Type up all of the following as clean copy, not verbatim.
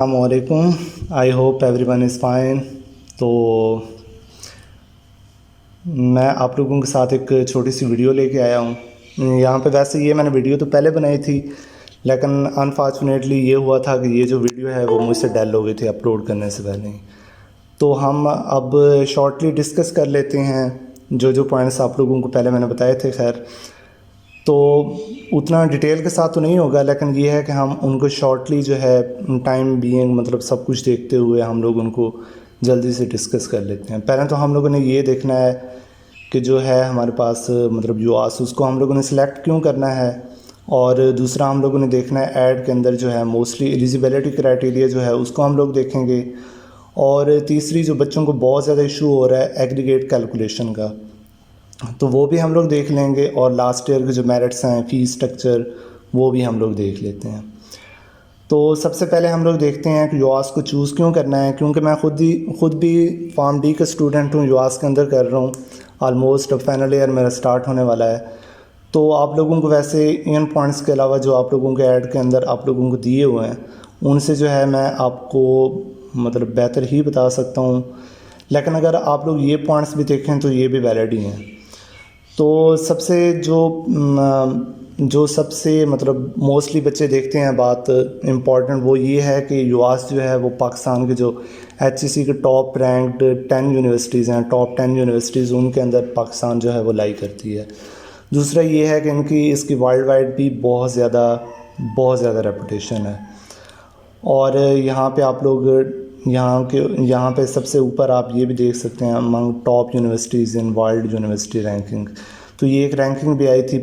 السلام علیکم. I hope everyone is fine. تو میں آپ لوگوں کے ساتھ ایک چھوٹی سی ویڈیو لے کے آیا ہوں. یہاں پہ ویسے یہ میں نے ویڈیو تو پہلے بنائی تھی، لیکن انفارچونیٹلی یہ ہوا تھا کہ یہ جو ویڈیو ہے وہ مجھ سے ڈیل ہو گئی تھی اپلوڈ کرنے سے پہلے ہی. تو ہم اب شارٹلی ڈسکس کر لیتے ہیں جو پوائنٹس آپ لوگوں کو پہلے میں نے بتائے تھے. خیر، تو اتنا ڈیٹیل کے ساتھ تو نہیں ہوگا، لیکن یہ ہے کہ ہم ان کو شارٹلی جو ہے ٹائم بینگ مطلب سب کچھ دیکھتے ہوئے ہم لوگ ان کو جلدی سے ڈسکس کر لیتے ہیں. پہلے تو ہم لوگوں نے یہ دیکھنا ہے کہ جو ہے ہمارے پاس مطلب یواس اس کو ہم لوگوں نے سلیکٹ کیوں کرنا ہے، اور دوسرا ہم لوگوں نے دیکھنا ہے ایڈ کے اندر جو ہے موسٹلی ایلیجیبلٹی کرائٹیریا جو ہے اس کو ہم لوگ دیکھیں گے، اور تیسری جو بچوں کو بہت زیادہ ایشو ہو رہا ہے ایگریگیٹ کیلکولیشن کا، تو وہ بھی ہم لوگ دیکھ لیں گے. اور لاسٹ ایئر کے جو میرٹس ہیں، فیس اسٹرکچر، وہ بھی ہم لوگ دیکھ لیتے ہیں. تو سب سے پہلے ہم لوگ دیکھتے ہیں کہ یواس کو چوز کیوں کرنا ہے. کیونکہ میں خود بھی فارم ڈی کا اسٹوڈنٹ ہوں، یواس کے اندر کر رہا ہوں. آلموسٹ اب فائنل ایئر میرا سٹارٹ ہونے والا ہے. تو آپ لوگوں کو ویسے ان پوائنٹس کے علاوہ جو آپ لوگوں کے ایڈ کے اندر آپ لوگوں کو دیے ہوئے ہیں ان سے جو ہے میں آپ کو مطلب بہتر ہی بتا سکتا ہوں، لیکن اگر آپ لوگ یہ پوائنٹس بھی دیکھیں تو یہ بھی ویلڈ ہی ہیں. تو سب سے جو سب سے مطلب موسٹلی بچے دیکھتے ہیں بات امپورٹنٹ، وہ یہ ہے کہ یواس جو ہے وہ پاکستان کے جو ایچ سی کے ٹاپ رینکڈ 10 یونیورسٹیز ہیں، ٹاپ 10 یونیورسٹیز ان کے اندر پاکستان جو ہے وہ لائی کرتی ہے. دوسرا یہ ہے کہ اس کی ورلڈ وائڈ بھی بہت زیادہ ریپوٹیشن ہے. اور یہاں پہ آپ لوگ یہاں پہ سب سے اوپر آپ یہ بھی دیکھ سکتے ہیں among top universities in world university ranking. تو یہ ایک رینکنگ بھی آئی تھی،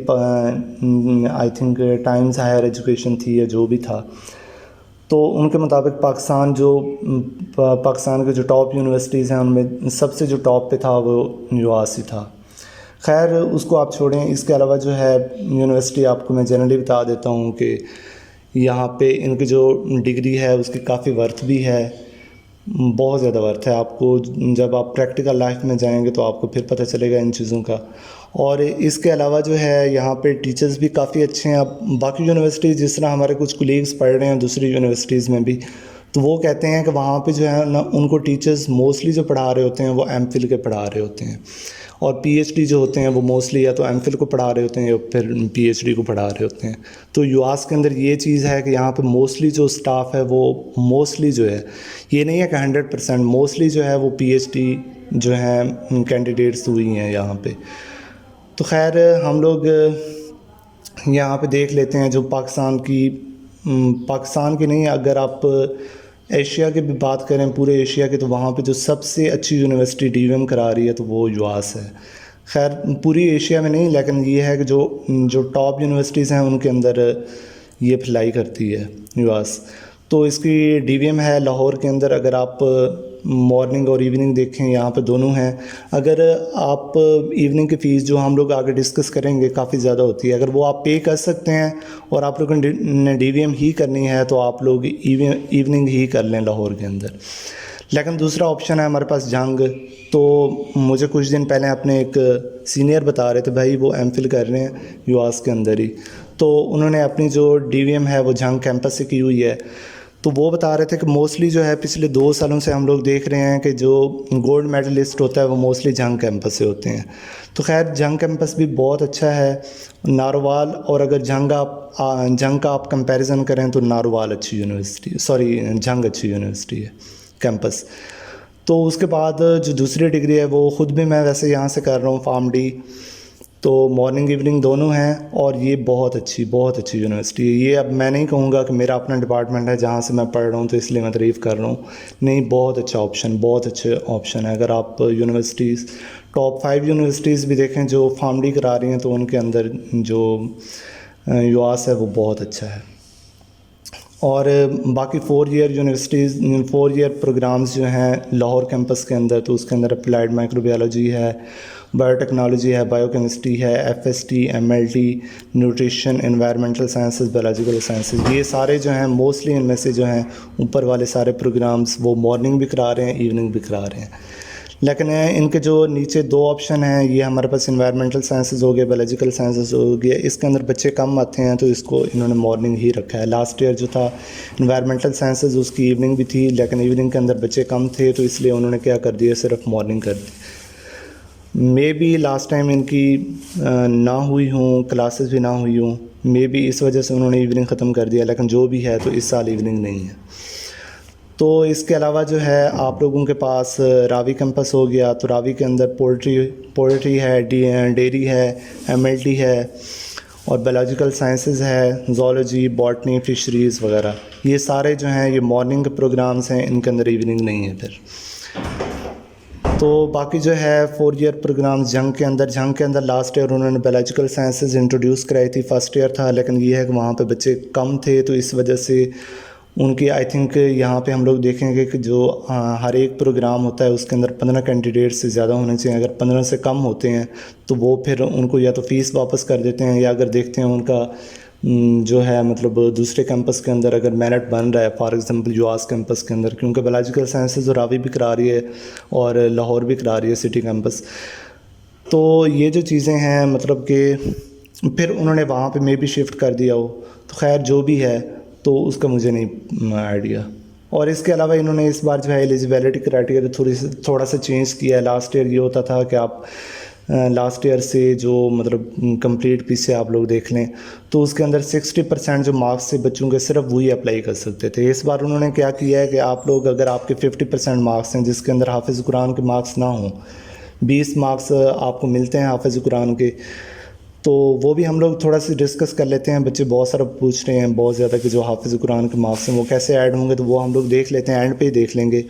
I think Times Higher Education تھی یا جو بھی تھا. تو ان کے مطابق پاکستان کے جو ٹاپ یونیورسٹیز ہیں ان میں سب سے جو ٹاپ پہ تھا وہ یواس ہی تھا. خیر اس کو آپ چھوڑیں. اس کے علاوہ جو ہے یونیورسٹی آپ کو میں جنرلی بتا دیتا ہوں کہ یہاں پہ ان کی جو ڈگری ہے اس کی کافی ورتھ بھی ہے، بہت زیادہ ورتھ ہے. آپ کو جب آپ پریکٹیکل لائف میں جائیں گے تو آپ کو پھر پتہ چلے گا ان چیزوں کا. اور اس کے علاوہ جو ہے یہاں پہ ٹیچرز بھی کافی اچھے ہیں. اب باقی یونیورسٹیز جس طرح ہمارے کچھ کولیگز پڑھ رہے ہیں دوسری یونیورسٹیز میں بھی، تو وہ کہتے ہیں کہ وہاں پہ جو ہے نا ان کو ٹیچرز موسٹلی جو پڑھا رہے ہوتے ہیں وہ ایم فل کے پڑھا رہے ہوتے ہیں، اور پی ایچ ڈی جو ہوتے ہیں وہ موسٹلی یا تو ایم فل کو پڑھا رہے ہوتے ہیں یا پھر پی ایچ ڈی کو پڑھا رہے ہوتے ہیں. تو یواس کے اندر یہ چیز ہے کہ یہاں پہ موسٹلی جو اسٹاف ہے وہ موسٹلی جو ہے، یہ نہیں ہے کہ 100%، موسٹلی جو ہے وہ پی ایچ ڈی جو ہیں کینڈیڈیٹس ہوئی ہیں یہاں پہ. تو خیر ہم لوگ یہاں پہ دیکھ لیتے ہیں جو پاکستان کی نہیں، اگر آپ ایشیا کی بھی بات کریں، پورے ایشیا کی، تو وہاں پہ جو سب سے اچھی یونیورسٹی ڈی وی ایم کرا رہی ہے تو وہ یواس ہے. خیر پوری ایشیا میں نہیں، لیکن یہ ہے کہ جو ٹاپ یونیورسٹیز ہیں ان کے اندر یہ اپلائی کرتی ہے یواس. تو اس کی ڈی وی ایم ہے لاہور کے اندر. اگر آپ مارننگ اور ایوننگ دیکھیں یہاں پہ دونوں ہیں. اگر آپ ایوننگ کی فیس جو ہم لوگ آگے ڈسکس کریں گے کافی زیادہ ہوتی ہے، اگر وہ آپ پے کر سکتے ہیں اور آپ لوگوں نے ڈی وی ایم ہی کرنی ہے تو آپ لوگ ایوننگ ہی کر لیں لاہور کے اندر. لیکن دوسرا آپشن ہے ہمارے پاس جنگ. تو مجھے کچھ دن پہلے اپنے ایک سینئر بتا رہے تھے بھائی وہ ایم فل کر رہے ہیں یواس کے اندر ہی، تو انہوں نے اپنی جو ڈی وی ایم ہے وہ جنگ کیمپس سے کی ہوئی ہے. تو وہ بتا رہے تھے کہ موسٹلی جو ہے پچھلے 2 سالوں سے ہم لوگ دیکھ رہے ہیں کہ جو گولڈ میڈلسٹ ہوتا ہے وہ موسٹلی جنگ کیمپس سے ہوتے ہیں. تو خیر جنگ کیمپس بھی بہت اچھا ہے. ناروال اور اگر جنگ کا آپ کمپیریزن کریں تو ناروال اچھی یونیورسٹی، جنگ اچھی یونیورسٹی ہے کیمپس. تو اس کے بعد جو دوسری ڈگری ہے وہ خود بھی میں ویسے یہاں سے کر رہا ہوں، فارم ڈی. تو مارننگ ایوننگ دونوں ہیں، اور یہ بہت اچھی یونیورسٹی ہے. یہ اب میں نہیں کہوں گا کہ میرا اپنا ڈپارٹمنٹ ہے جہاں سے میں پڑھ رہا ہوں تو اس لیے میں تعریف کر رہا ہوں، نہیں، بہت اچھے آپشن ہے. اگر آپ یونیورسٹیز ٹاپ 5 یونیورسٹیز بھی دیکھیں جو فارم ڈی کرا رہی ہیں تو ان کے اندر جو یواس ہے وہ بہت اچھا ہے. اور باقی 4 ایئر پروگرامز جو ہیں لاہور کیمپس کے اندر، تو اس کے اندر اپلائیڈ مائکرو بایولوجی ہے، بایو ٹیکنالوجی ہے، بایو کیمسٹری ہے، F S T, M L T, nutrition, environmental sciences, biological sciences, یہ سارے جو ہیں موسٹلی ان میں سے جو ہیں اوپر والے سارے پروگرامز وہ مارننگ بھی کرا رہے ہیں، ایوننگ بھی کرا رہے ہیں. لیکن ان کے جو نیچے 2 آپشن ہیں، یہ ہمارے پاس انوائرمنٹل سائنسز ہو گیا، بایولوجیکل سائنسز ہو گیا، اس کے اندر بچے کم آتے ہیں تو اس کو انہوں نے مارننگ ہی رکھا ہے۔ لاسٹ ایئر جو تھا انوائرمنٹل سائنسز اس کی ایوننگ بھی تھی، لیکن ایوننگ کے اندر بچے کم تھے تو اس لیے انہوں نے کیا کر دیا، صرف مارننگ کر دی۔ مے بی لاسٹ ٹائم ان کی نہ ہوئی ہوں، کلاسز بھی نہ ہوئی ہوں، مے بی اس وجہ سے انہوں نے ایوننگ ختم کر دیا، لیکن جو بھی ہے تو اس سال ایوننگ نہیں ہے۔ تو اس کے علاوہ جو ہے آپ لوگوں کے پاس راوی کیمپس ہو گیا، تو راوی کے اندر پولٹری ہے، ڈیری ہے، MLT ہے، اور بایولوجیکل سائنسز ہے، زولوجی، باٹنی، فشریز وغیرہ، یہ سارے جو ہیں یہ مارننگ کے پروگرامز ہیں، ان کے اندر ایوننگ نہیں ہے پھر۔ تو باقی جو ہے 4 ایئر پروگرامز جنگ کے اندر لاسٹ ایئر انہوں نے بایولوجیکل سائنسز انٹروڈیوس کرائی تھی، فرسٹ ایئر تھا، لیکن یہ ہے کہ وہاں پہ بچے کم تھے تو اس وجہ سے ان کی آئی تھنک یہاں پہ ہم لوگ دیکھیں گے کہ جو ہر ایک پروگرام ہوتا ہے اس کے اندر 15 کینڈیڈیٹ سے زیادہ ہونے چاہیے۔ اگر 15 سے کم ہوتے ہیں تو وہ پھر ان کو یا تو فیس واپس کر دیتے ہیں، یا اگر دیکھتے ہیں ان کا جو ہے مطلب دوسرے کیمپس کے اندر اگر میرٹ بن رہا ہے، فار ایگزامپل یواس کیمپس کے اندر، کیونکہ بایولوجیکل سائنسز راوی بھی کرا رہی ہے اور لاہور بھی کرا رہی ہے سٹی کیمپس، تو یہ جو چیزیں ہیں مطلب کہ پھر انہوں نے وہاں پہ میں بھی شفٹ کر دیا ہو، تو خیر جو بھی ہے تو اس کا مجھے نہیں آئیڈیا۔ اور اس کے علاوہ انہوں نے اس بار جو ہے ایلیجیبلٹی کرائٹیریا تھوڑا سا چینج کیا ہے۔ لاسٹ ایئر یہ ہوتا تھا کہ آپ لاسٹ ایئر سے جو مطلب کمپلیٹ پیچھے آپ لوگ دیکھ لیں تو اس کے اندر 60% جو مارکس سے بچوں کے صرف وہی اپلائی کر سکتے تھے۔ اس بار انہوں نے کیا کیا ہے کہ آپ لوگ اگر آپ کے 50% مارکس ہیں جس کے اندر حافظ قرآن کے مارکس نہ ہوں، 20 مارکس آپ کو ملتے ہیں حافظ قرآن کے، تو وہ بھی ہم لوگ تھوڑا سا ڈسکس کر لیتے ہیں۔ بچے بہت سارا پوچھ رہے ہیں بہت زیادہ کہ جو حافظ قرآن کے مارکس ہیں وہ کیسے ایڈ ہوں گے، تو وہ ہم لوگ دیکھ لیتے ہیں، اینڈ پہ ہی دیکھ لیں گے۔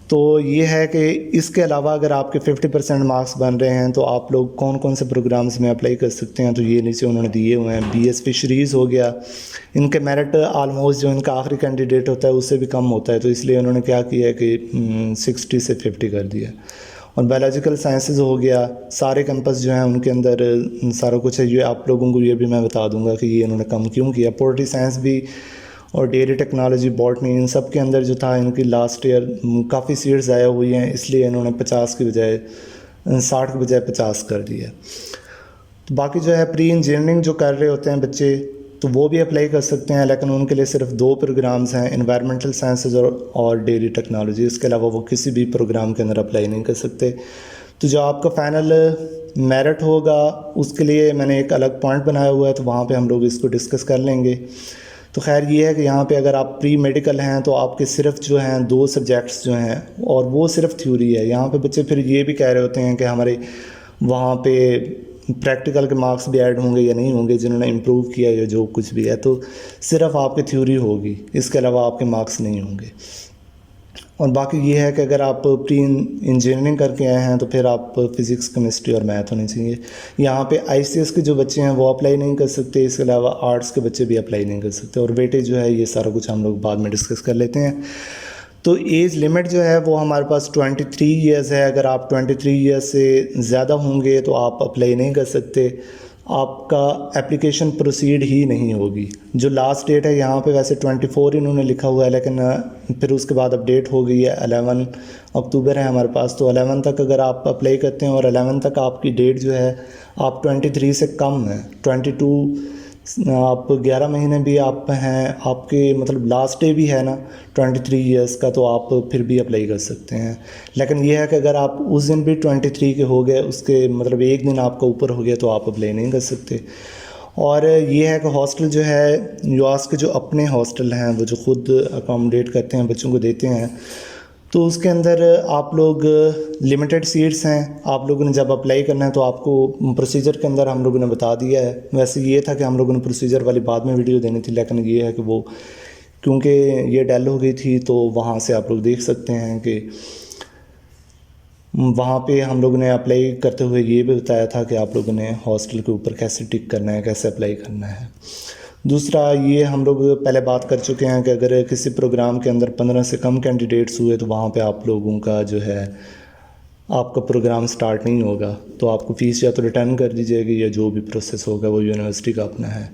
تو یہ ہے کہ اس کے علاوہ اگر آپ کے 50% مارکس بن رہے ہیں تو آپ لوگ کون کون سے پروگرامز میں اپلائی کر سکتے ہیں، تو یہ نیچے انہوں نے دیے ہوئے ہیں۔ BS فشریز ہو گیا، ان کے میرٹ آلموسٹ جو ان کا آخری کینڈیڈیٹ ہوتا ہے اس سے بھی کم ہوتا ہے، تو اس لیے انہوں نے کیا کیا ہے کہ 60 سے 50 کر دیا۔ اور بایولوجیکل سائنسز ہو گیا، سارے کیمپس جو ہیں ان کے اندر سارا کچھ ہے، یہ آپ لوگوں کو یہ بھی میں بتا دوں گا کہ یہ انہوں نے کم کیوں کیا۔ پولٹری سائنس بھی اور ڈیری ٹیکنالوجی، باٹنی، ان سب کے اندر جو تھا ان کی لاسٹ ایئر کافی سیٹس ضائع ہوئی ہیں، اس لیے انہوں نے 50 کی بجائے 60 کی بجائے 50 کر دیا۔ تو باقی جو ہے پری انجینئرنگ جو کر رہے ہوتے ہیں بچے تو وہ بھی اپلائی کر سکتے ہیں، لیکن ان کے لیے صرف 2 پروگرامز ہیں، انوائرمنٹل سائنسز اور ڈیری ٹیکنالوجی، اس کے علاوہ وہ کسی بھی پروگرام کے اندر اپلائی نہیں کر سکتے۔ تو جو آپ کا فائنل میرٹ ہوگا اس کے لیے میں نے ایک الگ پوائنٹ بنایا ہوا ہے، تو وہاں پہ ہم لوگ اس کو ڈسکس کر لیں گے۔ تو خیر یہ ہے کہ یہاں پہ اگر آپ پری میڈیکل ہیں تو آپ کے صرف جو ہیں 2 سبجیکٹس جو ہیں، اور وہ صرف تھیوری ہے۔ یہاں پہ بچے پھر یہ بھی کہہ رہے ہوتے ہیں کہ ہمارے وہاں پہ پریکٹیکل کے مارکس بھی ایڈ ہوں گے یا نہیں ہوں گے، جنہوں نے امپروو کیا یا جو کچھ بھی ہے، تو صرف آپ کی تھیوری ہوگی، اس کے علاوہ آپ کے مارکس نہیں ہوں گے۔ اور باقی یہ ہے کہ اگر آپ پری انجینئرنگ کر کے آئے ہیں تو پھر آپ فزکس، کیمسٹری اور میتھ ہونی چاہیے۔ یہاں پہ ICS کے جو بچے ہیں وہ اپلائی نہیں کر سکتے، اس کے علاوہ آرٹس کے بچے بھی اپلائی نہیں کر سکتے، اور ویٹیج جو ہے یہ سارا کچھ ہم لوگ بعد میں ڈسکس کر لیتے ہیں۔ تو ایج لمٹ جو ہے وہ ہمارے پاس 23 ایئرز ہے۔ اگر آپ 23 ایئرز سے زیادہ ہوں گے تو آپ اپلائی نہیں کر سکتے، آپ کا اپلیکیشن پروسیڈ ہی نہیں ہوگی۔ جو لاسٹ ڈیٹ ہے یہاں پہ ویسے 24 انہوں نے لکھا ہوا ہے، لیکن پھر اس کے بعد اپڈیٹ ہو گئی ہے، 11 اکتوبر ہے ہمارے پاس، تو 11 تک اگر آپ اپلائی کرتے ہیں اور 11 تک آپ کی ڈیٹ جو ہے آپ 23 سے کم ہے، 22 آپ 11 مہینے بھی آپ ہیں، آپ کے مطلب لاسٹ ڈے بھی ہے نا 23 ایئرس کا، تو آپ پھر بھی اپلائی کر سکتے ہیں۔ لیکن یہ ہے کہ اگر آپ اس دن بھی 23 کے ہو گئے، اس کے مطلب ایک دن آپ کا اوپر ہو گیا، تو آپ اپلائی نہیں کر سکتے۔ اور یہ ہے کہ ہاسٹل جو ہے یواس کے جو اپنے ہاسٹل ہیں وہ جو خود اکاموڈیٹ کرتے ہیں، بچوں کو دیتے ہیں، تو اس کے اندر آپ لوگ لمیٹڈ سیٹس ہیں۔ آپ لوگوں نے جب اپلائی کرنا ہے تو آپ کو پروسیجر کے اندر ہم لوگوں نے بتا دیا ہے۔ ویسے یہ تھا کہ ہم لوگوں نے پروسیجر والی بعد میں ویڈیو دینی تھی، لیکن یہ ہے کہ وہ کیونکہ یہ ڈیل ہو گئی تھی تو وہاں سے آپ لوگ دیکھ سکتے ہیں کہ وہاں پہ ہم لوگوں نے اپلائی کرتے ہوئے یہ بھی بتایا تھا کہ آپ لوگوں نے ہاسٹل کے اوپر کیسے ٹک کرنا ہے، کیسے اپلائی کرنا ہے۔ دوسرا یہ ہم لوگ پہلے بات کر چکے ہیں کہ اگر کسی پروگرام کے اندر 15 سے کم کینڈیڈیٹس ہوئے تو وہاں پہ آپ لوگوں کا جو ہے آپ کا پروگرام سٹارٹ نہیں ہوگا، تو آپ کو فیس یا تو ریٹرن کر دی جائے گی یا جو بھی پروسیس ہوگا وہ یونیورسٹی کا اپنا ہے۔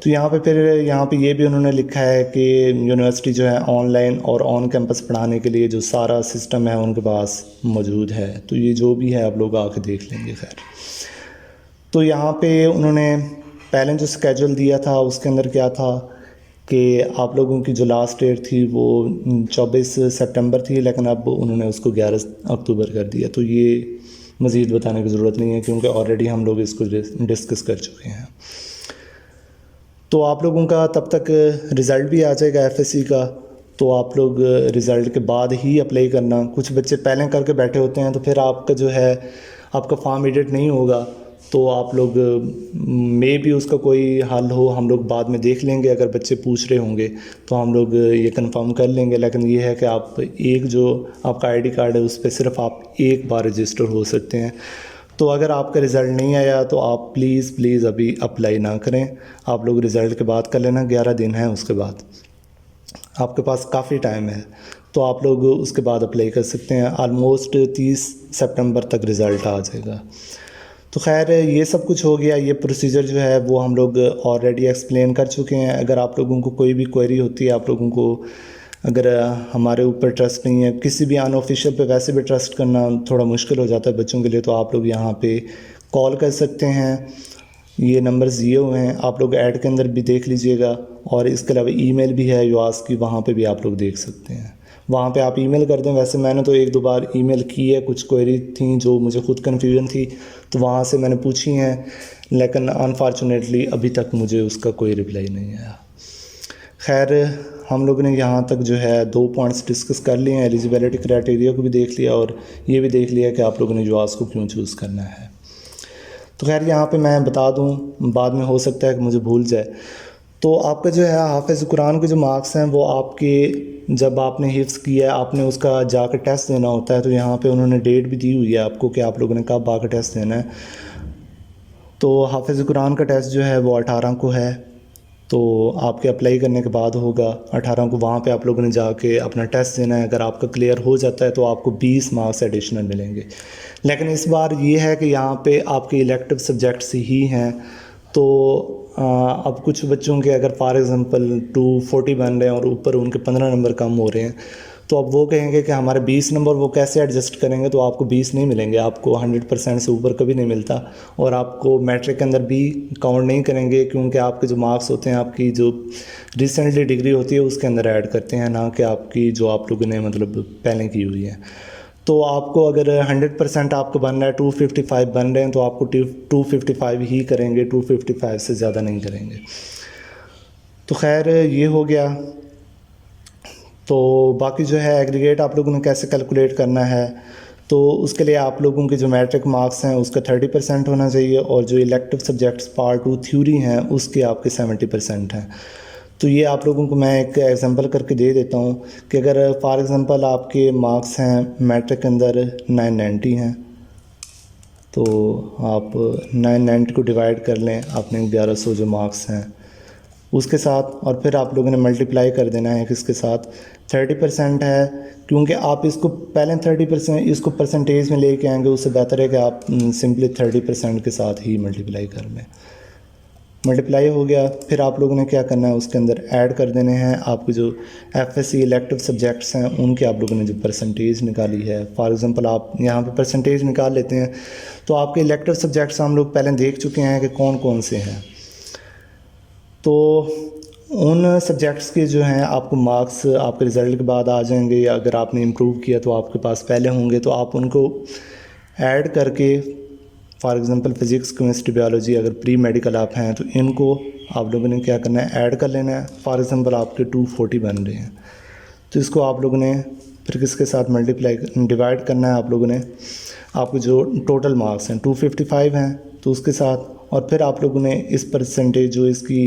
تو یہاں پہ پھر یہاں پہ یہ بھی انہوں نے لکھا ہے کہ یونیورسٹی جو ہے آن لائن اور آن کیمپس پڑھانے کے لیے جو سارا سسٹم ہے ان کے پاس موجود ہے. تو یہ جو بھی ہے آپ لوگ آ کے دیکھ لیں گے. خیر تو یہاں پہ انہوں نے پہلے جو اسکیجول دیا تھا اس کے اندر کیا تھا کہ آپ لوگوں کی جو لاسٹ ڈیٹ تھی وہ 24 سپٹمبر تھی، لیکن اب انہوں نے اس کو 11 اکتوبر کر دیا. تو یہ مزید بتانے کی ضرورت نہیں ہے کیونکہ آلریڈی ہم لوگ اس کو ڈسکس کر چکے ہیں. تو آپ لوگوں کا تب تک رزلٹ بھی آ جائے گا ایف ایس سی کا، تو آپ لوگ رزلٹ کے بعد ہی اپلائی کرنا. کچھ بچے پہلے کر کے بیٹھے ہوتے ہیں تو پھر آپ کا جو ہے آپ کا فارم ایڈٹ نہیں ہوگا، تو آپ لوگ مے بھی اس کا کوئی حل ہو، ہم لوگ بعد میں دیکھ لیں گے. اگر بچے پوچھ رہے ہوں گے تو ہم لوگ یہ کنفرم کر لیں گے. لیکن یہ ہے کہ آپ ایک جو آپ کا آئی ڈی کارڈ ہے اس پہ صرف آپ ایک بار رجسٹر ہو سکتے ہیں. تو اگر آپ کا رزلٹ نہیں آیا تو آپ پلیز ابھی اپلائی نہ کریں. آپ لوگ رزلٹ کے بعد کر لینا، 11 دن ہیں اس کے بعد، آپ کے پاس کافی ٹائم ہے. تو آپ لوگ اس کے بعد اپلائی کر سکتے ہیں. آلموسٹ 30 سپٹمبر تک رزلٹ آ جائے گا. تو خیر یہ سب کچھ ہو گیا. یہ پروسیجر جو ہے وہ ہم لوگ آلریڈی ایکسپلین کر چکے ہیں. اگر آپ لوگوں کو کوئی بھی کوئری ہوتی ہے، آپ لوگوں کو اگر ہمارے اوپر ٹرسٹ نہیں ہے، کسی بھی ان آفیشیل پہ ویسے بھی ٹرسٹ کرنا تھوڑا مشکل ہو جاتا ہے بچوں کے لیے، تو آپ لوگ یہاں پہ کال کر سکتے ہیں. یہ نمبرز دیے ہوئے ہیں، آپ لوگ ایڈ کے اندر بھی دیکھ لیجئے گا. اور اس کے علاوہ ای میل بھی ہے یواس کی، وہاں پہ بھی آپ لوگ دیکھ سکتے ہیں. وہاں پہ آپ ای میل کر دیں. ویسے میں نے تو 1-2 بار ای میل کی ہے، کچھ کوئری تھیں جو مجھے خود کنفیوژن تھی تو وہاں سے میں نے پوچھی ہیں، لیکن انفارچونیٹلی ابھی تک مجھے اس کا کوئی رپلائی نہیں آیا. خیر ہم لوگ نے یہاں تک جو ہے 2 پوائنٹس ڈسکس کر لیے ہیں. ایلیجیبلٹی کرائٹیریا کو بھی دیکھ لیا اور یہ بھی دیکھ لیا کہ آپ لوگوں نے یواس کو کیوں چوز کرنا ہے. تو خیر یہاں پہ میں بتا دوں، بعد میں ہو سکتا ہے کہ مجھے بھول جائے. تو آپ کا جو ہے حافظ قرآن کے جو مارکس ہیں وہ آپ کے جب آپ نے حفظ کیا ہے آپ نے اس کا جا کے ٹیسٹ دینا ہوتا ہے. تو یہاں پہ انہوں نے ڈیٹ بھی دی ہوئی ہے آپ کو کہ آپ لوگوں نے کب آ کے ٹیسٹ دینا ہے. تو حافظ قرآن کا ٹیسٹ جو ہے وہ 18 کو ہے. تو آپ کے اپلائی کرنے کے بعد ہوگا 18 کو. وہاں پہ آپ لوگوں نے جا کے اپنا ٹیسٹ دینا ہے. اگر آپ کا کلیئر ہو جاتا ہے تو آپ کو 20 مارکس ایڈیشنل ملیں گے. لیکن اس بار یہ ہے کہ یہاں پہ آپ کے الیکٹیو سبجیکٹس ہی ہیں. تو اب کچھ بچوں کے اگر فار ایگزامپل 240 بن رہے ہیں اور اوپر ان کے 15 نمبر کم ہو رہے ہیں تو اب وہ کہیں گے کہ ہمارے 20 نمبر وہ کیسے ایڈجسٹ کریں گے. تو آپ کو 20 نہیں ملیں گے، آپ کو 100% سے اوپر کبھی نہیں ملتا. اور آپ کو میٹرک کے اندر بھی کاؤنٹ نہیں کریں گے کیونکہ آپ کے جو مارکس ہوتے ہیں آپ کی جو ریسنٹلی ڈگری ہوتی ہے اس کے اندر ایڈ کرتے ہیں، نہ کہ آپ کی جو آپ لوگوں نے مطلب پہلے کی ہوئی ہے. تو آپ کو اگر 100% آپ کو بن رہا ہے 255 بن رہے ہیں تو آپ کو 255 ہی کریں گے، 255 سے زیادہ نہیں کریں گے. تو خیر یہ ہو گیا. تو باقی جو ہے ایگریگیٹ آپ لوگوں نے کیسے کیلکولیٹ کرنا ہے، تو اس کے لیے آپ لوگوں کے جو میٹرک مارکس ہیں اس کا 30% ہونا چاہیے اور جو الیکٹیو سبجیکٹس پارٹ 2 تھیوری ہیں اس کے آپ کے 70% ہیں. تو یہ آپ لوگوں کو میں ایک ایگزامپل کر کے دے دیتا ہوں کہ اگر فار ایگزامپل آپ کے مارکس ہیں میٹرک کے اندر 990 ہیں تو آپ 990 کو ڈیوائڈ کر لیں اپنے 1100 جو مارکس ہیں اس کے ساتھ، اور پھر آپ لوگوں نے ملٹیپلائی کر دینا ہے کس کے ساتھ 30% ہے. کیونکہ آپ اس کو پہلے 30% اس کو پرسنٹیج میں لے کے آئیں گے، اس سے بہتر ہے کہ آپ سمپلی 30% کے ساتھ ہی ملٹیپلائی کر لیں. ملٹیپلائی ہو گیا. پھر آپ لوگوں نے کیا کرنا ہے اس کے اندر ایڈ کر دینے ہیں آپ کے جو F S C elective subjects ہیں ان کے آپ لوگوں نے جو پرسنٹیج نکالی ہے. فار ایگزامپل آپ یہاں پہ پرسنٹیج نکال لیتے ہیں. تو آپ کے الیکٹیو سبجیکٹس ہم لوگ پہلے دیکھ چکے ہیں کہ کون کون سے ہیں. تو ان سبجیکٹس کے جو ہیں آپ کو مارکس آپ کے رزلٹ کے بعد آ جائیں گے، یا اگر آپ نے امپروو کیا تو آپ کے پاس پہلے ہوں گے. تو آپ ان کو ایڈ کر کے for example physics chemistry biology اگر پری میڈیکل آپ ہیں تو ان کو آپ لوگوں نے کیا کرنا ہے ایڈ کر لینا ہے. فار ایگزامپل آپ کے 240 بن رہے ہیں تو اس کو آپ لوگوں نے پھر کس کے ساتھ ملٹیپلائی ڈیوائڈ کرنا ہے. آپ لوگوں نے آپ کے جو ٹوٹل مارکس ہیں 255 ہیں تو اس کے ساتھ، اور پھر آپ لوگوں نے اس پرسنٹیج جو اس کی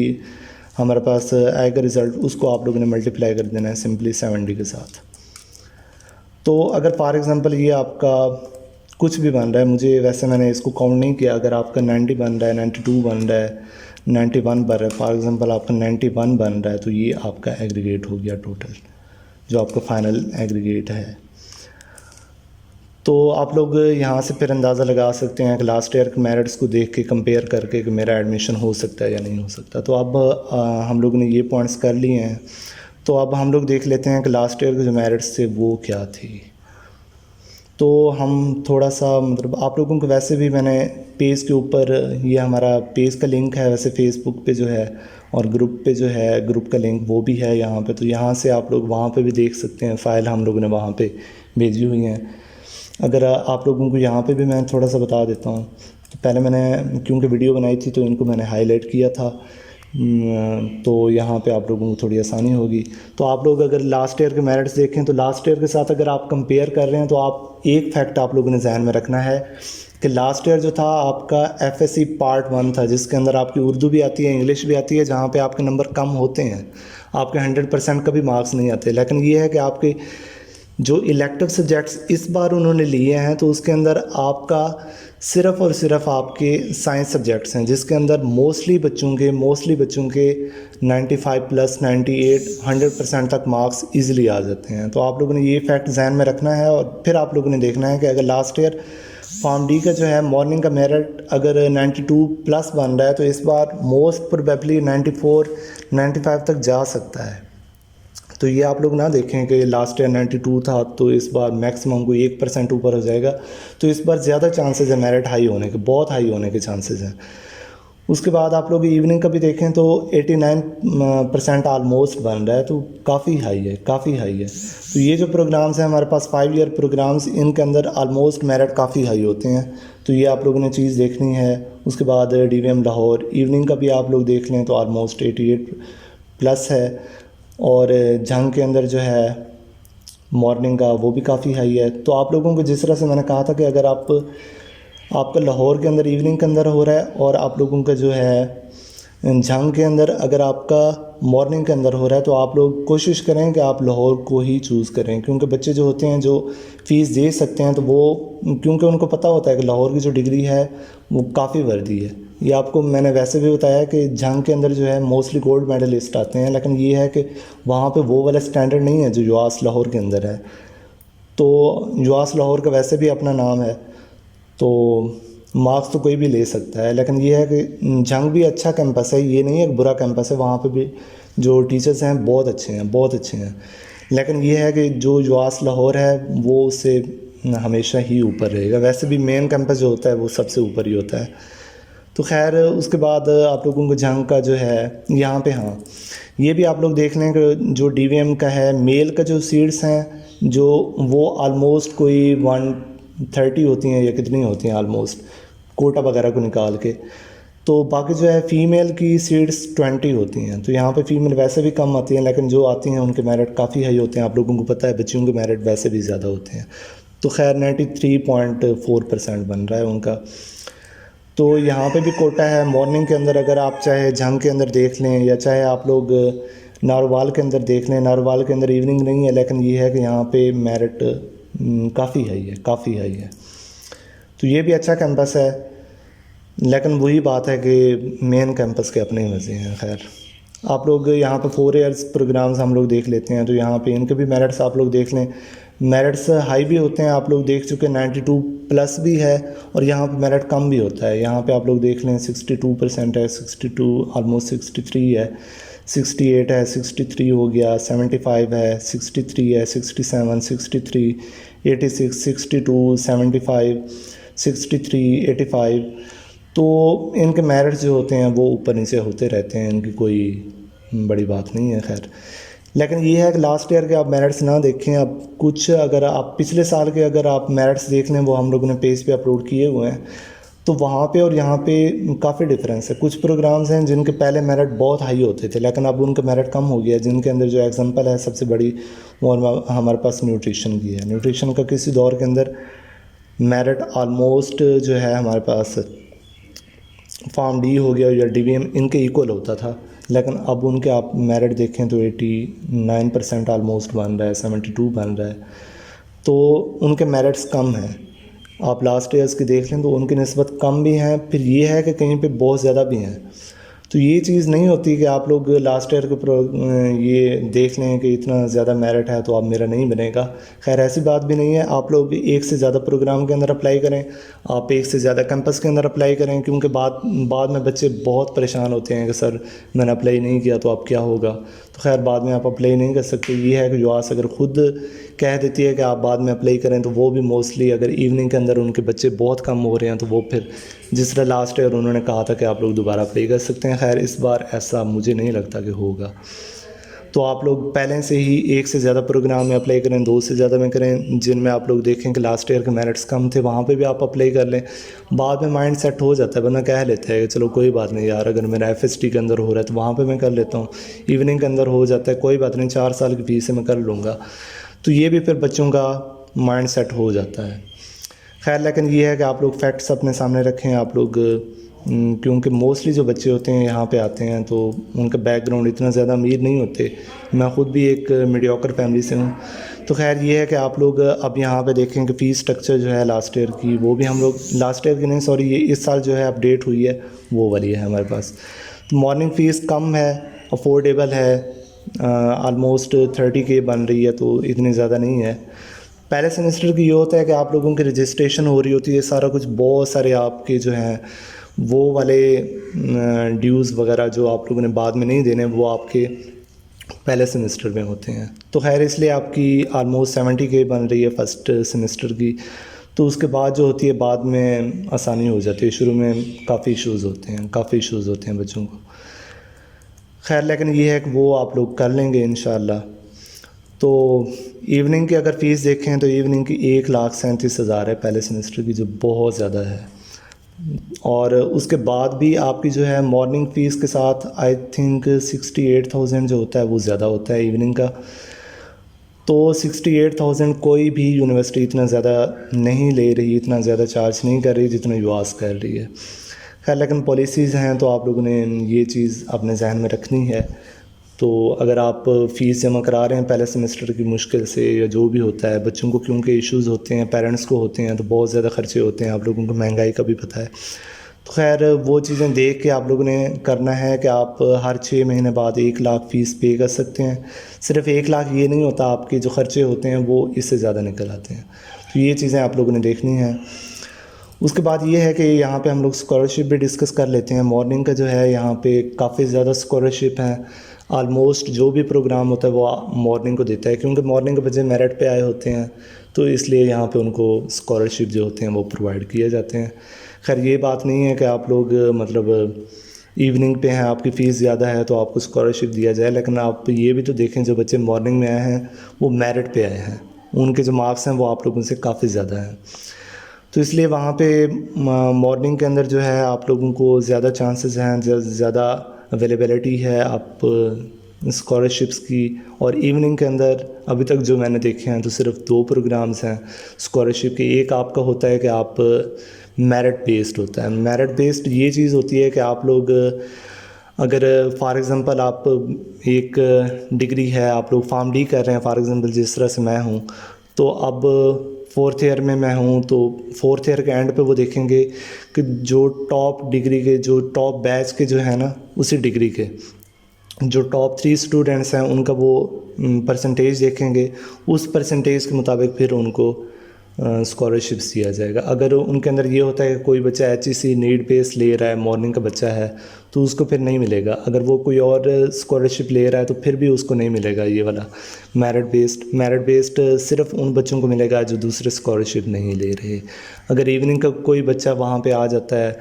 ہمارے پاس آئے گا رزلٹ اس کو آپ لوگوں نے ملٹیپلائی کر دینا ہے سمپلی 70 کے ساتھ. تو اگر فار ایگزامپل یہ آپ کا کچھ بھی بن رہا ہے، مجھے ویسے میں نے اس کو کاؤنٹ نہیں کیا، اگر آپ کا 90 بن رہا ہے، 92 بن رہا ہے، 91 بن رہا ہے، فار ایگزامپل آپ کا 91 بن رہا ہے تو یہ آپ کا ایگریگیٹ ہو گیا ٹوٹل جو آپ کا فائنل ایگریگیٹ ہے. تو آپ لوگ یہاں سے پھر اندازہ لگا سکتے ہیں کہ لاسٹ ایئر کے میرٹس کو دیکھ کے کمپیئر کر کے کہ میرا ایڈمیشن ہو سکتا ہے یا نہیں ہو سکتا. تو اب ہم لوگ نے یہ پوائنٹس کر لیے ہیں. تو اب ہم لوگ دیکھ لیتے ہیں کہ لاسٹ ایئر کے جو میرٹس تھے وہ کیا تھی. تو ہم تھوڑا سا مطلب آپ لوگوں کو ویسے بھی میں نے پیج کے اوپر یہ ہمارا پیج کا لنک ہے ویسے فیس بک پہ جو ہے, اور گروپ پہ جو ہے گروپ کا لنک وہ بھی ہے یہاں پہ. تو یہاں سے آپ لوگ وہاں پہ بھی دیکھ سکتے ہیں, فائل ہم لوگوں نے وہاں پہ بھیجی ہوئی ہیں. اگر آپ لوگوں کو یہاں پہ بھی میں تھوڑا سا بتا دیتا ہوں. تو پہلے میں نے کیونکہ ویڈیو بنائی تھی تو ان کو میں نے ہائی لائٹ کیا تھا, تو یہاں پہ آپ لوگوں کو تھوڑی آسانی ہوگی. تو آپ لوگ اگر لاسٹ ایئر کے میرٹس دیکھیں تو لاسٹ ایئر کے ساتھ اگر آپ کمپیئر کر رہے ہیں تو آپ ایک فیکٹ آپ لوگوں نے ذہن میں رکھنا ہے کہ لاسٹ ایئر جو تھا آپ کا ایف ایس سی پارٹ 1 تھا, جس کے اندر آپ کی اردو بھی آتی ہے, انگلش بھی آتی ہے, جہاں پہ آپ کے نمبر کم ہوتے ہیں, آپ کے 100% کا بھی مارکس نہیں آتے. لیکن یہ ہے کہ آپ کے جو الیکٹیو سبجیکٹس اس بار انہوں نے لیے ہیں تو اس کے اندر آپ کا صرف اور صرف آپ کے سائنس سبجیکٹس ہیں, جس کے اندر موسٹلی بچوں کے 95+, 98, 100% تک مارکس ایزیلی آ جاتے ہیں. تو آپ لوگوں نے یہ فیکٹ ذہن میں رکھنا ہے, اور پھر آپ لوگوں نے دیکھنا ہے کہ اگر لاسٹ ایئر فارم ڈی کا جو ہے مارننگ کا میرٹ اگر 92+ بن رہا ہے تو اس بار موسٹ پروبیبلی 94, 95 تک جا سکتا ہے. تو یہ آپ لوگ نہ دیکھیں کہ لاسٹ ایئر 92 تھا تو اس بار میکسیمم کو 1% اوپر ہو جائے گا. تو اس بار زیادہ چانسز ہیں میرٹ ہائی ہونے کے, بہت ہائی ہونے کے چانسز ہیں. اس کے بعد آپ لوگ ایوننگ کا بھی دیکھیں تو 89% آلموسٹ بن رہا ہے, تو کافی ہائی ہے. تو یہ جو پروگرامز ہیں ہمارے پاس 5 ایئر پروگرامز, ان کے اندر آلموسٹ میرٹ کافی ہائی ہوتے ہیں. تو یہ آپ لوگوں نے چیز دیکھنی ہے. اس کے بعد ڈی وی ایم لاہور ایوننگ کا بھی آپ لوگ دیکھ لیں تو آلموسٹ 88+ ہے, اور جنگ کے اندر جو ہے مارننگ کا وہ بھی کافی ہائی ہے. تو آپ لوگوں کو جس طرح سے میں نے کہا تھا کہ اگر آپ کا لاہور کے اندر ایوننگ کے اندر ہو رہا ہے, اور آپ لوگوں کا جو ہے جنگ کے اندر اگر آپ کا مارننگ کے اندر ہو رہا ہے, تو آپ لوگ کوشش کریں کہ آپ لاہور کو ہی چوز کریں, کیونکہ بچے جو ہوتے ہیں جو فیس دے سکتے ہیں تو وہ کیونکہ ان کو پتہ ہوتا ہے کہ لاہور کی جو ڈگری ہے وہ کافی وردی ہے. یہ آپ کو میں نے ویسے بھی بتایا کہ جنگ کے اندر جو ہے موسٹلی گولڈ میڈلسٹ آتے ہیں, لیکن یہ ہے کہ وہاں پہ وہ والا سٹینڈرڈ نہیں ہے جو یواس لاہور کے اندر ہے. تو یواس لاہور کا ویسے بھی اپنا نام ہے, تو مارکس تو کوئی بھی لے سکتا ہے. لیکن یہ ہے کہ جنگ بھی اچھا کیمپس ہے, یہ نہیں ہے کہ برا کیمپس ہے, وہاں پہ بھی جو ٹیچرز ہیں بہت اچھے ہیں. لیکن یہ ہے کہ جو یواس لاہور ہے وہ اس سے ہمیشہ ہی اوپر رہے گا. ویسے بھی مین کیمپس جو ہوتا ہے وہ سب سے اوپر ہی ہوتا ہے. تو خیر اس کے بعد آپ لوگوں کو جنگ کا جو ہے یہاں پہ, ہاں یہ بھی آپ لوگ دیکھ لیں کہ جو ڈی وی ایم کا ہے میل کا جو سیٹس ہیں جو وہ آلموسٹ کوئی 130 ہوتی ہیں یا کتنی ہوتی ہیں آلموسٹ کوٹا وغیرہ کو نکال کے. تو باقی جو ہے فیمیل کی سیٹس 20 ہوتی ہیں. تو یہاں پہ فیمیل ویسے بھی کم آتی ہیں, لیکن جو آتی ہیں ان کے میرٹ کافی ہائی ہوتے ہیں. آپ لوگوں کو پتہ ہے بچیوں کے میرٹ ویسے بھی زیادہ ہوتے ہیں. تو خیر 93.4% بن رہا ہے ان کا. تو یہاں پہ بھی کوٹا ہے مارننگ کے اندر, اگر آپ چاہے جنگ کے اندر دیکھ لیں یا چاہے آپ لوگ ناروال کے اندر دیکھ لیں. ناروال کے اندر ایوننگ نہیں ہے, لیکن یہ ہے کہ یہاں پہ میرٹ کافی ہائی ہے. تو یہ بھی اچھا کیمپس ہے, لیکن وہی بات ہے کہ مین کیمپس کے اپنے ہی مزے ہیں. خیر آپ لوگ یہاں پہ 4 ایئرس پروگرامز ہم لوگ دیکھ لیتے ہیں. تو یہاں پہ ان کے بھی میرٹس آپ لوگ دیکھ لیں, میرٹس ہائی بھی ہوتے ہیں, آپ لوگ دیکھ چکے 92+ بھی ہے, اور یہاں پہ میرٹ کم بھی ہوتا ہے. یہاں پہ آپ لوگ دیکھ لیں 62% ہے, 62 آلموسٹ 63 ہے, 68 ہے, 63 ہو گیا, 75 ہے, 63 ہے, 67, 63, 86, 62, 75, 63, 85. تو ان کے میرٹس جو ہوتے ہیں وہ اوپر نیچے ہوتے رہتے ہیں, ان کی کوئی بڑی بات نہیں ہے. خیر لیکن یہ ہے کہ لاسٹ ایئر کے آپ میرٹس نہ دیکھیں. اب کچھ اگر آپ پچھلے سال کے اگر آپ میرٹس دیکھ لیں, وہ ہم لوگوں نے پیج پہ اپلوڈ کیے ہوئے ہیں, تو وہاں پہ اور یہاں پہ کافی ڈفرینس ہے. کچھ پروگرامز ہیں جن کے پہلے میرٹ بہت ہائی ہوتے تھے, لیکن اب ان کا میرٹ کم ہو گیا. جن کے اندر جو ایگزامپل ہے سب سے بڑی وہ ہمارے پاس نیوٹریشن کی ہے. نیوٹریشن کا کسی دور کے اندر میرٹ آلموسٹ جو ہے ہمارے پاس فارم ڈی ہو گیا یا ڈی وی ایم ان کے ایکول ہوتا تھا, لیکن اب ان کے آپ میرٹ دیکھیں تو 89% آلموسٹ بن رہا ہے, 72 بن رہا ہے. تو ان کے میرٹس کم ہیں. آپ لاسٹ ایئرس کی دیکھ لیں تو ان کی نسبت کم بھی ہیں. پھر یہ ہے کہ کہیں پہ بہت زیادہ بھی ہیں. تو یہ چیز نہیں ہوتی کہ آپ لوگ لاسٹ ایئر کے یہ دیکھ لیں کہ اتنا زیادہ میرٹ ہے تو اب میرا نہیں بنے گا. خیر ایسی بات بھی نہیں ہے. آپ لوگ ایک سے زیادہ پروگرام کے اندر اپلائی کریں, آپ ایک سے زیادہ کیمپس کے اندر اپلائی کریں, کیونکہ بعد میں بچے بہت پریشان ہوتے ہیں کہ سر میں نے اپلائی نہیں کیا تو اب کیا ہوگا. تو خیر بعد میں آپ اپلائی نہیں کر سکتے. یہ ہے کہ یواس اگر خود کہہ دیتی ہے کہ آپ بعد میں اپلائی کریں تو وہ بھی موسٹلی اگر ایوننگ کے اندر ان کے بچے بہت کم ہو رہے ہیں تو وہ پھر جس طرح لاسٹ ایئر انہوں نے کہا تھا کہ آپ لوگ دوبارہ اپلائی کر سکتے ہیں. خیر اس بار ایسا مجھے نہیں لگتا کہ ہوگا. تو آپ لوگ پہلے سے ہی ایک سے زیادہ پروگرام میں اپلائی کریں, 2 سے زیادہ میں کریں, جن میں آپ لوگ دیکھیں کہ لاسٹ ایئر کے میرٹس کم تھے وہاں پہ بھی آپ اپلائی کر لیں. بعد میں مائنڈ سیٹ ہو جاتا ہے, ورنہ کہہ لیتے ہیں کہ چلو کوئی بات نہیں یار, اگر میرا FST کے اندر ہو رہا ہے تو وہاں پہ میں کر لیتا ہوں, ایوننگ کے اندر ہو جاتا ہے کوئی بات نہیں, 4 سال کی فیس سے میں کر لوں گا. تو یہ بھی پھر بچوں کا مائنڈ سیٹ ہو جاتا ہے. خیر لیکن یہ ہے کہ آپ لوگ فیکٹس اپنے سامنے رکھیں. آپ لوگ کیونکہ موسٹلی جو بچے ہوتے ہیں یہاں پہ آتے ہیں تو ان کا بیک گراؤنڈ اتنا زیادہ امیر نہیں ہوتے. میں خود بھی ایک میڈیوکر فیملی سے ہوں. تو خیر یہ ہے کہ آپ لوگ اب یہاں پہ دیکھیں کہ فیس اسٹرکچر جو ہے لاسٹ ایئر کی, وہ بھی ہم لوگ لاسٹ ایئر کی نہیں سوری یہ اس سال جو ہے اپڈیٹ ہوئی ہے وہ والی ہے ہمارے پاس. تو مارننگ فیس کم ہے, افورڈیبل ہے, آلموسٹ 30K بن رہی ہے, تو اتنی زیادہ نہیں ہے. پہلے سیمسٹر کی یہ ہوتا ہے کہ آپ لوگوں کی رجسٹریشن ہو رہی ہوتی ہے, سارا کچھ بہت سارے آپ کے جو ہیں وہ والے ڈیوز وغیرہ جو آپ لوگوں نے بعد میں نہیں دینے وہ آپ کے پہلے سیمسٹر میں ہوتے ہیں. تو خیر اس لیے آپ کی آلموسٹ 70K بن رہی ہے فرسٹ سیمسٹر کی. تو اس کے بعد جو ہوتی ہے بعد میں آسانی ہو جاتی ہے, شروع میں کافی ایشوز ہوتے ہیں بچوں کو. خیر لیکن یہ ہے کہ وہ آپ لوگ کر لیں گے انشاءاللہ. تو ایوننگ کی اگر فیس دیکھیں تو ایوننگ کی 1,37,000 ہے پہلے سیمسٹر کی, جو بہت زیادہ ہے. اور اس کے بعد بھی آپ کی جو ہے مارننگ فیس کے ساتھ آئی تھنک 68,000 جو ہوتا ہے وہ زیادہ ہوتا ہے ایوننگ کا. تو 68,000 کوئی بھی یونیورسٹی اتنا زیادہ نہیں لے رہی, اتنا زیادہ چارج نہیں کر رہی جتنا یواس کر رہی ہے. خیر لیکن پالیسیز ہیں تو آپ لوگوں نے یہ چیز اپنے ذہن میں رکھنی ہے. تو اگر آپ فیس جمع کرا رہے ہیں پہلے سیمسٹر کی مشکل سے یا جو بھی ہوتا ہے, بچوں کو کیونکہ ایشوز ہوتے ہیں, پیرنٹس کو ہوتے ہیں, تو بہت زیادہ خرچے ہوتے ہیں, آپ لوگوں کو مہنگائی کا بھی پتہ ہے. تو خیر وہ چیزیں دیکھ کے آپ لوگوں نے کرنا ہے کہ آپ ہر 6 مہینے بعد 1 لاکھ فیس پے کر سکتے ہیں. صرف 1 لاکھ یہ نہیں ہوتا, آپ کے جو خرچے ہوتے ہیں وہ اس سے زیادہ نکل آتے ہیں. تو یہ چیزیں آپ لوگوں نے دیکھنی ہیں. اس کے بعد یہ ہے کہ یہاں پہ ہم لوگ اسکالرشپ بھی ڈسکس کر لیتے ہیں. مارننگ کا جو ہے یہاں پہ کافی زیادہ اسکالرشپ ہیں. آلموسٹ جو بھی پروگرام ہوتا ہے وہ مارننگ کو دیتا ہے, کیونکہ مارننگ کے بچے میرٹ پہ آئے ہوتے ہیں, تو اس لیے یہاں پہ ان کو اسکالرشپ جو ہوتے ہیں وہ پرووائڈ کیے جاتے ہیں. خیر یہ بات نہیں ہے کہ آپ لوگ مطلب ایوننگ پہ ہیں, آپ کی فیس زیادہ ہے تو آپ کو اسکالرشپ دیا جائے, لیکن آپ یہ بھی تو دیکھیں جو بچے مارننگ میں آئے ہیں وہ میرٹ پہ آئے ہیں, ان کے جو مارکس ہیں وہ آپ لوگوں سے کافی زیادہ ہیں. تو اس لیے وہاں پہ مارننگ کے اندر جو ہے آپ لوگوں کو زیادہ چانسز ہیں, زیادہ اویلیبلٹی ہے آپ اسکالرشپس کی. اور ایوننگ کے اندر ابھی تک جو میں نے دیکھے ہیں تو صرف 2 پروگرامز ہیں اسکالرشپ کے. ایک آپ کا ہوتا ہے کہ آپ میرٹ بیسڈ ہوتا ہے. میرٹ بیسڈ یہ چیز ہوتی ہے کہ آپ لوگ اگر فار ایگزامپل آپ ایک ڈگری ہے, آپ لوگ فارم ڈی کر رہے ہیں فار ایگزامپل, جس طرح سے میں ہوں, تو اب 4th ایئر میں ہوں, تو 4th ایئر کے اینڈ پہ وہ دیکھیں گے کہ جو ٹاپ ڈگری کے جو ٹاپ بیچ کے جو ہے نا, اسی ڈگری کے جو ٹاپ 3 اسٹوڈنٹس ہیں ان کا وہ پرسنٹیج دیکھیں گے. اس پرسنٹیج کے مطابق پھر ان کو اسکالرشپس دیا جائے گا. اگر ان کے اندر یہ ہوتا ہے کہ کوئی بچہ HEC نیڈ بیس لے رہا ہے, مارننگ کا بچہ ہے, تو اس کو پھر نہیں ملے گا. اگر وہ کوئی اور اسکالرشپ لے رہا ہے تو پھر بھی اس کو نہیں ملے گا یہ والا میرٹ بیسڈ صرف ان بچوں کو ملے گا جو دوسرے اسکالرشپ نہیں لے رہے. اگر ایوننگ کا کوئی بچہ وہاں پہ آ جاتا ہے,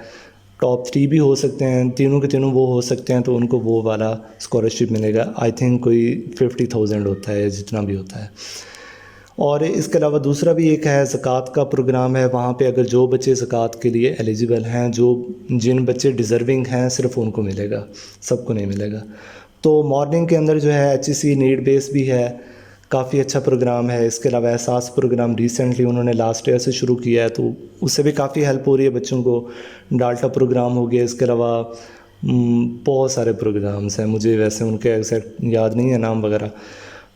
ٹاپ 3 بھی ہو سکتے ہیں, تینوں کے تینوں وہ ہو سکتے ہیں, تو ان کو وہ والا اسکالرشپ ملے گا. آئی تھنک کوئی 50,000 ہوتا ہے, جتنا بھی ہوتا ہے. اور اس کے علاوہ دوسرا بھی ایک ہے زکوٰۃ کا پروگرام ہے. وہاں پہ اگر جو بچے زکوٰۃ کے لیے ایلیجیبل ہیں, جن بچے ڈیزرونگ ہیں, صرف ان کو ملے گا, سب کو نہیں ملے گا. تو مارننگ کے اندر جو ہے HEC نیڈ بیس بھی ہے, کافی اچھا پروگرام ہے. اس کے علاوہ احساس پروگرام ریسنٹلی انہوں نے لاسٹ ایئر سے شروع کیا ہے, تو اس سے بھی کافی ہیلپ ہو رہی ہے بچوں کو. ڈالٹا پروگرام ہو گیا. اس کے علاوہ بہت سارے پروگرامز ہیں, مجھے ویسے ان کے ایگزیکٹ یاد نہیں ہے نام وغیرہ.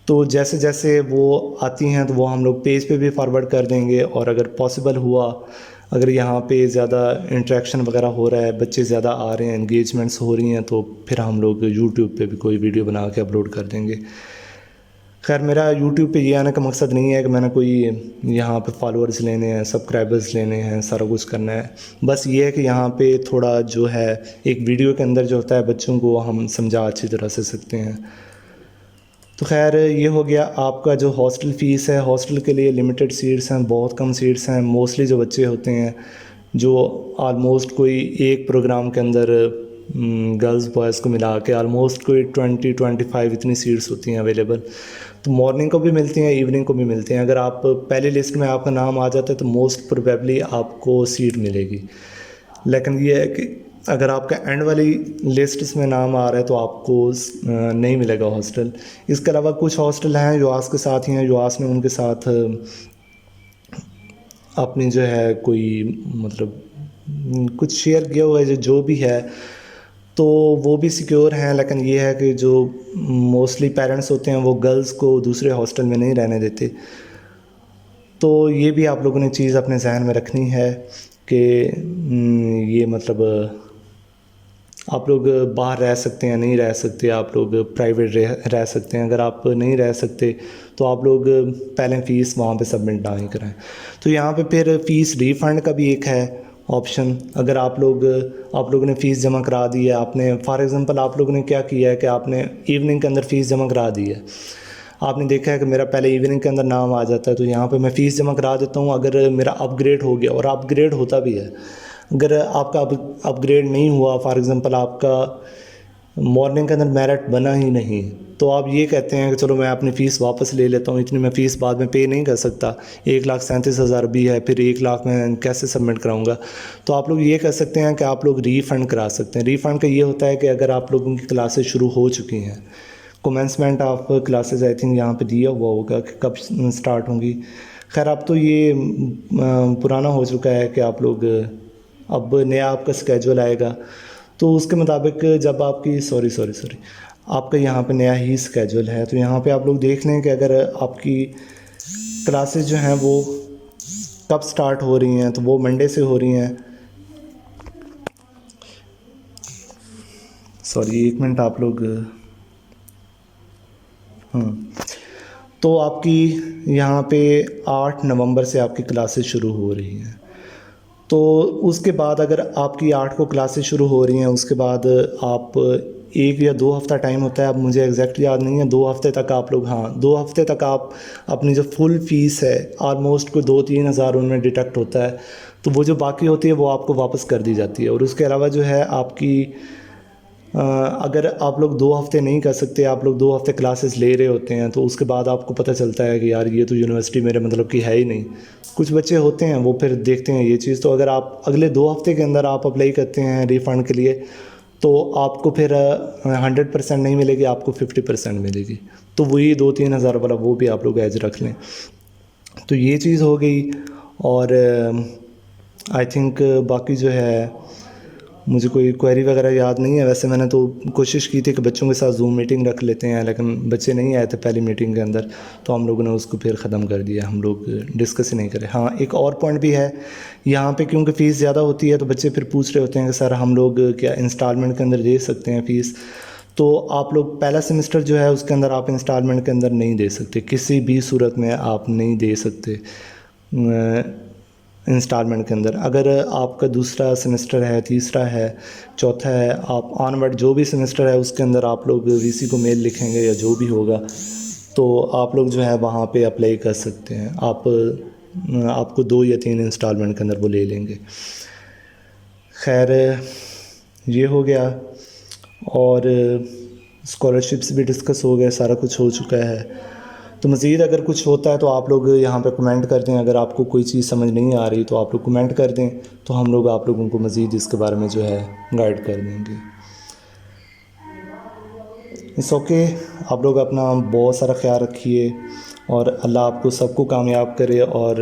تو جیسے جیسے وہ آتی ہیں تو وہ ہم لوگ پیج پہ بھی فارورڈ کر دیں گے. اور اگر پاسبل ہوا اگر یہاں پہ زیادہ انٹریکشن وغیرہ ہو رہا ہے، بچے زیادہ آ رہے ہیں، انگیجمنٹس ہو رہی ہیں، تو پھر ہم لوگ یوٹیوب پہ بھی کوئی ویڈیو بنا کے اپلوڈ کر دیں گے۔ خیر میرا یوٹیوب پہ یہ آنے کا مقصد نہیں ہے کہ میں نے کوئی یہاں پہ فالوورز لینے ہیں، سبسکرائبرز لینے ہیں، سارا کچھ کرنا ہے۔ بس یہ ہے کہ یہاں پہ تھوڑا جو ہے ایک ویڈیو کے اندر جو ہوتا ہے بچوں کو ہم سمجھا اچھی طرح سے سکتے ہیں۔ تو خیر یہ ہو گیا آپ کا جو ہاسٹل فیس ہے۔ ہاسٹل کے لیے لمیٹڈ سیٹس ہیں، بہت کم سیٹس ہیں۔ موسٹلی جو بچے ہوتے ہیں جو آلموسٹ کوئی ایک پروگرام کے اندر گرلز بوائز کو ملا کے آلموسٹ کوئی 20-25 اتنی سیٹس ہوتی ہیں اویلیبل، تو مارننگ کو بھی ملتی ہیں، ایوننگ کو بھی ملتی ہیں۔ اگر آپ پہلی لسٹ میں آپ کا نام آ جاتا ہے تو موسٹ پروبیبلی آپ کو سیٹ ملے گی، لیکن یہ ہے کہ اگر آپ کا اینڈ والی لسٹس میں نام آ رہا ہے تو آپ کو نہیں ملے گا ہاسٹل۔ اس کے علاوہ کچھ ہاسٹل ہیں جو آس کے ساتھ ہی ہیں، جو آس نے ان کے ساتھ اپنی جو ہے کوئی مطلب کچھ شیئر کیا ہوا ہے، جو بھی ہے تو وہ بھی سیکیور ہیں، لیکن یہ ہے کہ جو موسٹلی پیرنٹس ہوتے ہیں وہ گرلز کو دوسرے ہاسٹل میں نہیں رہنے دیتے۔ تو یہ بھی آپ لوگوں نے چیز اپنے ذہن میں رکھنی ہے کہ یہ مطلب آپ لوگ باہر رہ سکتے ہیں، نہیں رہ سکتے، آپ لوگ پرائیویٹ رہ سکتے ہیں۔ اگر آپ نہیں رہ سکتے تو آپ لوگ پہلے فیس وہاں پہ سبمٹ نہ ہی کرائیں۔ تو یہاں پہ پھر فیس ریفنڈ کا بھی ایک ہے آپشن۔ اگر آپ لوگوں نے فیس جمع کرا دی ہے، آپ نے فار ایگزامپل آپ لوگوں نے کیا کیا ہے کہ آپ نے ایوننگ کے اندر فیس جمع کرا دی ہے، آپ نے دیکھا ہے کہ میرا پہلے ایوننگ کے اندر نام آ جاتا ہے، تو یہاں پہ میں فیس جمع کرا دیتا ہوں۔ اگر میرا اپ گریڈ ہو گیا، اور اپ گریڈ ہوتا بھی ہے، اگر آپ کا اپ گریڈ نہیں ہوا، فار ایگزامپل آپ کا مارننگ کے اندر میرٹ بنا ہی نہیں، تو آپ یہ کہتے ہیں کہ چلو میں اپنی فیس واپس لے لیتا ہوں، اتنی میں فیس بعد میں پے نہیں کر سکتا، 1,37,000 بھی ہے، پھر 1,00,000 میں کیسے سبمٹ کراؤں گا، تو آپ لوگ یہ کر سکتے ہیں کہ آپ لوگ ریفنڈ کرا سکتے ہیں۔ ریفنڈ کا یہ ہوتا ہے کہ اگر آپ لوگوں کی کلاسز شروع ہو چکی ہیں، کومنسمنٹ آف کلاسز آئی تھنک یہاں پہ دیا ہوا ہوگا کہ کب سٹارٹ ہوں گی۔ خیر اب تو یہ پرانا ہو چکا ہے کہ آپ لوگ اب نیا آپ کا اسکیجول آئے گا، تو اس کے مطابق جب آپ کی آپ کا یہاں پہ نیا ہی اسکیجول ہے، تو یہاں پہ آپ لوگ دیکھ لیں کہ اگر آپ کی کلاسز جو ہیں وہ کب سٹارٹ ہو رہی ہیں، تو وہ منڈے سے ہو رہی ہیں۔ ایک منٹ آپ لوگ تو آپ کی یہاں پہ 8 نومبر سے آپ کی کلاسز شروع ہو رہی ہیں۔ تو اس کے بعد اگر آپ کی 8 کو کلاسز شروع ہو رہی ہیں، اس کے بعد آپ 1 یا 2 ہفتہ ٹائم ہوتا ہے، اب مجھے ایگزیکٹ یاد نہیں ہے، 2 ہفتے تک آپ لوگ 2 ہفتے تک آپ اپنی جو فل فیس ہے آلموسٹ کوئی 2-3 ہزار ان میں ڈیٹیکٹ ہوتا ہے، تو وہ جو باقی ہوتی ہے وہ آپ کو واپس کر دی جاتی ہے۔ اور اس کے علاوہ جو ہے آپ کی اگر آپ لوگ 2 ہفتے نہیں کر سکتے، آپ لوگ 2 ہفتے کلاسز لے رہے ہوتے ہیں، تو اس کے بعد آپ کو پتہ چلتا ہے کہ یار یہ تو یونیورسٹی میرے مطلب کی ہے ہی نہیں۔ کچھ بچے ہوتے ہیں وہ پھر دیکھتے ہیں یہ چیز، تو اگر آپ اگلے 2 ہفتے کے اندر آپ اپلائی کرتے ہیں ریفنڈ کے لیے، تو آپ کو پھر 100% نہیں ملے گی، آپ کو 50% ملے گی، تو وہی 2-3 ہزار والا وہ بھی آپ لوگ ایج رکھ لیں۔ تو یہ چیز ہو گئی۔ اور آئی تھنک باقی جو ہے مجھے کوئی کوئری وغیرہ یاد نہیں ہے۔ ویسے میں نے تو کوشش کی تھی کہ بچوں کے ساتھ زوم میٹنگ رکھ لیتے ہیں، لیکن بچے نہیں آئے تھے پہلی میٹنگ کے اندر، تو ہم لوگوں نے اس کو پھر ختم کر دیا، ہم لوگ ڈسکس ہی نہیں کرے۔ ہاں ایک اور پوائنٹ بھی ہے یہاں پہ، کیونکہ فیس زیادہ ہوتی ہے تو بچے پھر پوچھ رہے ہوتے ہیں کہ سر ہم لوگ کیا انسٹالمنٹ کے اندر دے سکتے ہیں فیس؟ تو آپ لوگ پہلا سیمسٹر جو ہے اس کے اندر آپ انسٹالمنٹ کے اندر نہیں دے سکتے، کسی بھی صورت میں آپ نہیں دے سکتے انسٹالمنٹ کے اندر۔ اگر آپ کا دوسرا سیمسٹر ہے، تیسرا ہے، چوتھا ہے، آپ آن ورڈ جو بھی سیمسٹر ہے اس کے اندر آپ لوگ وی سی کو میل لکھیں گے یا جو بھی ہوگا، تو آپ لوگ جو ہے وہاں پہ اپلائی کر سکتے ہیں۔ آپ کو 2 یا 3 انسٹالمنٹ کے اندر وہ لے لیں گے۔ خیر یہ ہو گیا، اور اسکالرشپس بھی ڈسکس ہو گئے، سارا کچھ ہو چکا ہے۔ تو مزید اگر کچھ ہوتا ہے تو آپ لوگ یہاں پہ کمنٹ کر دیں، اگر آپ کو کوئی چیز سمجھ نہیں آ رہی تو آپ لوگ کمنٹ کر دیں، تو ہم لوگ آپ لوگوں کو مزید اس کے بارے میں جو ہے گائیڈ کر دیں گے۔ اٹس اوکے، آپ لوگ اپنا بہت سارا خیال رکھیے، اور اللہ آپ کو سب کو کامیاب کرے، اور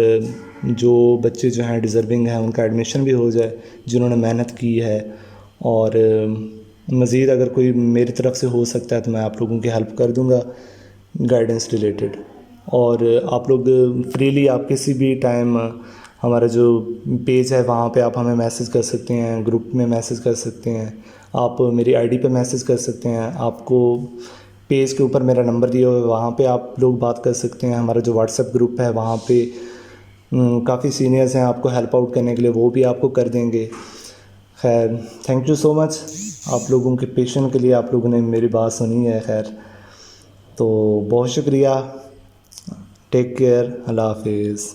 جو بچے جو ہیں ڈیزرونگ ہیں ان کا ایڈمیشن بھی ہو جائے جنہوں نے محنت کی ہے، اور مزید اگر کوئی میری طرف سے ہو سکتا ہے تو میں آپ لوگوں کی ہیلپ کر دوں گا گائیڈنس ریلیٹڈ۔ اور آپ لوگ فریلی آپ کسی بھی ٹائم ہمارا جو پیج ہے وہاں پہ آپ ہمیں میسیج کر سکتے ہیں، گروپ میں میسیج کر سکتے ہیں، آپ میری آئی ڈی پہ میسیج کر سکتے ہیں، آپ کو پیج کے اوپر میرا نمبر دیا ہوا ہے، وہاں پہ آپ لوگ بات کر سکتے ہیں. ہمارا جو واٹس ایپ گروپ ہے وہاں پہ کافی سینئرز ہیں آپ کو ہیلپ آؤٹ کرنے کے لیے، وہ بھی آپ کو کر دیں گے. خیر تھینک یو سو مچ آپ لوگوں کے پیشن کے لیے، آپ لوگوں نے میری بات سنی ہے. خیر تو بہت شکریہ. Take care. اللہ حافظ.